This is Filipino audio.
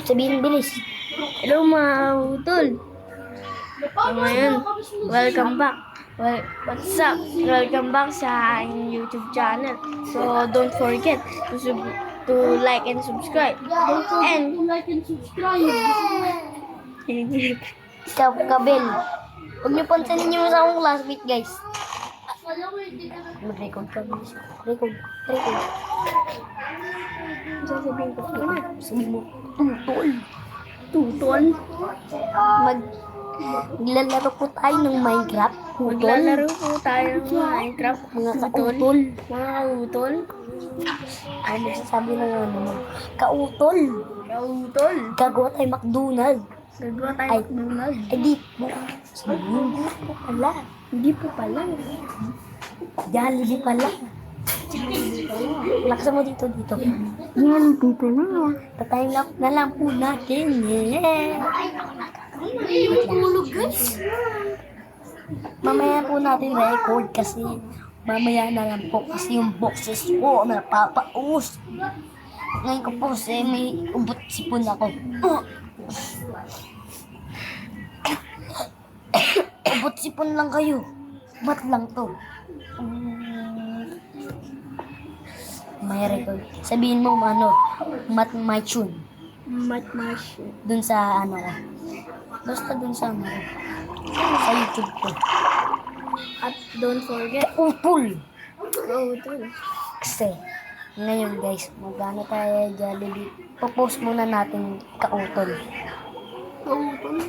Sabihin bilis. Hello mga utol. Ngayon, welcome back. Well, what's up? Welcome back sa aking YouTube channel. So don't forget to like and subscribe. And like and subscribe. Kabel. Huwag niyo pansinin yung sa akong classmate, guys. Mag-record ka, guys. Record. Sasabihin ko na. Sabihin mo, tutol. Maglalaro po tayo ng Minecraft. Maglalaro po tayo ng Minecraft. Mga kautol. Mga kautol. Ay, nagsasabi na nga naman. Kautol. Gagawa tayo McDonald's. Hindi po. Hindi po pala. Jollibee pala. Laksa mo dito. Jollibee pala. Tatayin na lang po natin. Yeah. Mamaya po natin record kasi mamaya na lang po kasi yung boxes po napapaus. Ngayon ko po kasi may ubot sipon ako. Ubot sipon lang kayo. Mat lang to. May record. Sabihin mo mat my tune. Dun sa basta dun sa sa YouTube ko. At don't forget, utol. Kasi, ngayon guys, magano tayo Jollibee. Popost muna natin kautol.